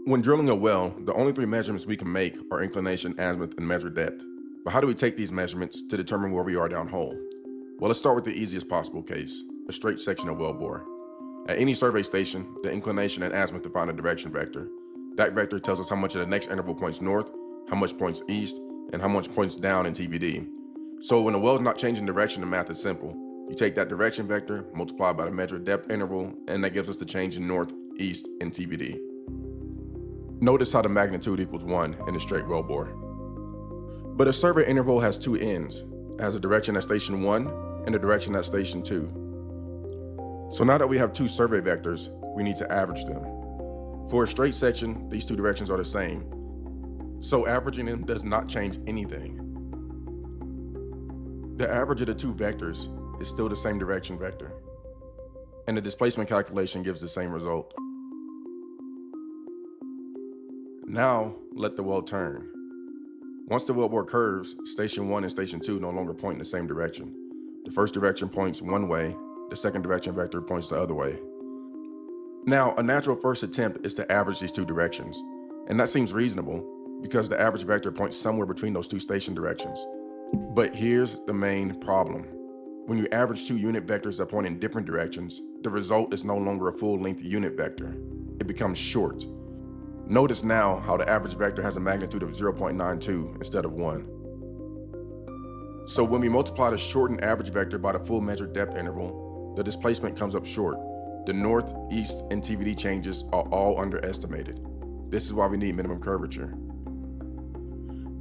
When drilling a well, the only three measurements we can make are inclination, azimuth, and measured depth. But how do we take these measurements to determine where we are downhole? Well, let's start with the easiest possible case, a straight section of wellbore. At any survey station, the inclination and azimuth define a direction vector. That vector tells us how much of the next interval points north, how much points east, and how much points down in TVD. So when a well is not changing direction, the math is simple. You take that direction vector, multiply by the measured depth interval, and that gives us the change in north, east, and TVD. Notice how the magnitude equals 1 in a straight wellbore. But a survey interval has two ends. It has a direction at station 1 and a direction at station 2. So now that we have two survey vectors, we need to average them. For a straight section, these two directions are the same. So averaging them does not change anything. The average of the two vectors is still the same direction vector, and the displacement calculation gives the same result. Now, let the well turn. Once the wellbore curves, station 1 and station 2 no longer point in the same direction. The first direction points one way, the second direction vector points the other way. Now, a natural first attempt is to average these two directions, and that seems reasonable because the average vector points somewhere between those two station directions. But here's the main problem. When you average two unit vectors that point in different directions, the result is no longer a full-length unit vector. It becomes short. Notice now how the average vector has a magnitude of 0.92 instead of 1. So when we multiply the shortened average vector by the full measured depth interval, the displacement comes up short. The north, east, and TVD changes are all underestimated. This is why we need minimum curvature.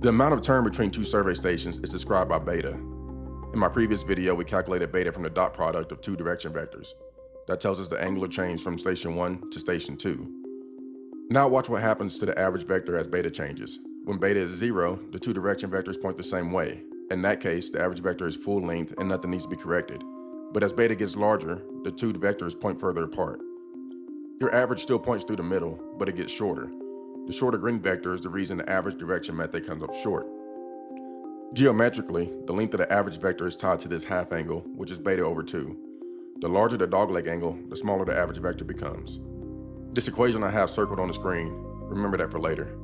The amount of turn between two survey stations is described by beta. In my previous video, we calculated beta from the dot product of two direction vectors. That tells us the angular change from station 1 to station 2. Now watch what happens to the average vector as beta changes. When beta is 0, the two direction vectors point the same way. In that case, the average vector is full length and nothing needs to be corrected. But as beta gets larger, the two vectors point further apart. Your average still points through the middle, but it gets shorter. The shorter green vector is the reason the average direction method comes up short. Geometrically, the length of the average vector is tied to this half angle, which is beta over 2. The larger the dogleg angle, the smaller the average vector becomes. This equation I have circled on the screen, remember that for later.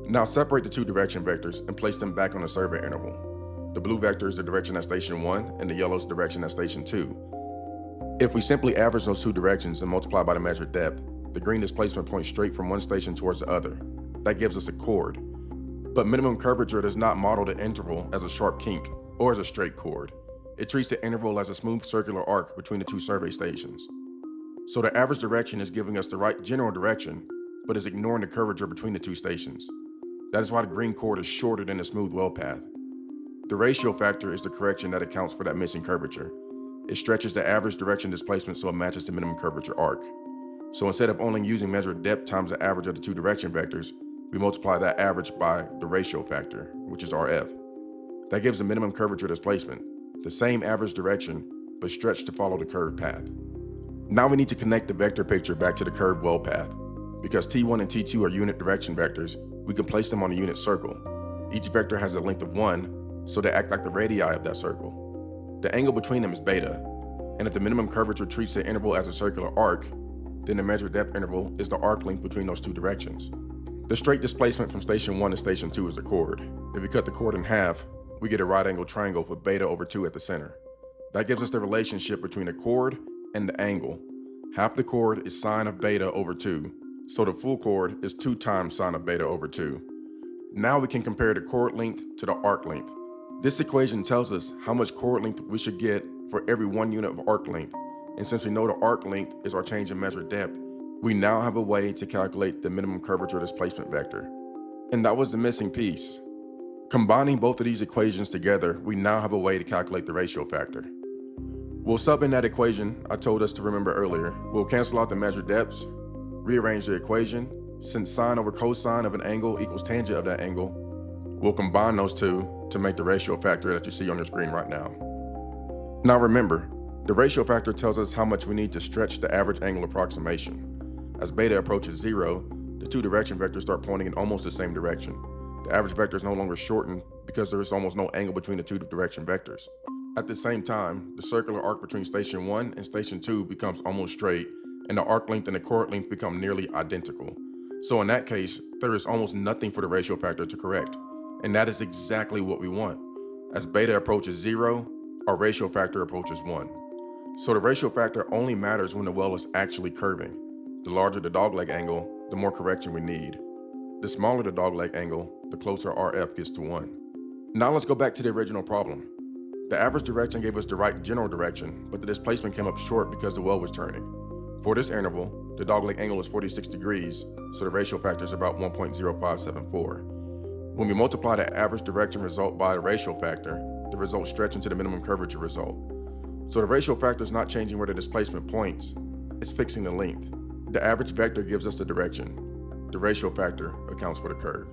Now separate the two direction vectors and place them back on the survey interval. The blue vector is the direction at station 1 and the yellow is the direction at station 2. If we simply average those two directions and multiply by the measured depth, the green displacement points straight from one station towards the other. That gives us a chord. But minimum curvature does not model the interval as a sharp kink or as a straight chord. It treats the interval as a smooth circular arc between the two survey stations. So the average direction is giving us the right general direction, but is ignoring the curvature between the two stations. That is why the green chord is shorter than the smooth well path. The ratio factor is the correction that accounts for that missing curvature. It stretches the average direction displacement so it matches the minimum curvature arc. So instead of only using measured depth times the average of the two direction vectors, we multiply that average by the ratio factor, which is RF. That gives the minimum curvature displacement, the same average direction, but stretched to follow the curved path. Now we need to connect the vector picture back to the curved well path. Because T1 and T2 are unit direction vectors, we can place them on a unit circle. Each vector has a length of 1, so they act like the radii of that circle. The angle between them is beta, and if the minimum curvature treats the interval as a circular arc, then the measured depth interval is the arc length between those two directions. The straight displacement from station 1 to station 2 is the chord. If we cut the chord in half, we get a right angle triangle with beta over 2 at the center. That gives us the relationship between the chord and the angle. Half the chord is sine of beta over 2, so the full chord is 2 times sine of beta over 2. Now we can compare the chord length to the arc length. This equation tells us how much chord length we should get for every 1 unit of arc length, and since we know the arc length is our change in measured depth, we now have a way to calculate the minimum curvature displacement vector. And that was the missing piece. Combining both of these equations together, we now have a way to calculate the ratio factor. We'll sub in that equation I told us to remember earlier. We'll cancel out the measured depths, rearrange the equation. Since sine over cosine of an angle equals tangent of that angle, we'll combine those two to make the ratio factor that you see on your screen right now. Now remember, the ratio factor tells us how much we need to stretch the average angle approximation. As beta approaches 0, the two direction vectors start pointing in almost the same direction. The average vector is no longer shortened because there is almost no angle between the two direction vectors. At the same time, the circular arc between station 1 and station 2 becomes almost straight, and the arc length and the chord length become nearly identical. So in that case, there is almost nothing for the ratio factor to correct. And that is exactly what we want. As beta approaches 0, our ratio factor approaches 1. So the ratio factor only matters when the well is actually curving. The larger the dogleg angle, the more correction we need. The smaller the dogleg angle, the closer RF gets to 1. Now let's go back to the original problem. The average direction gave us the right general direction, but the displacement came up short because the well was turning. For this interval, the dogleg angle is 46 degrees, so the ratio factor is about 1.0574. When we multiply the average direction result by the ratio factor, the results stretch into the minimum curvature result. So the ratio factor is not changing where the displacement points, it's fixing the length. The average vector gives us the direction. The ratio factor accounts for the curve.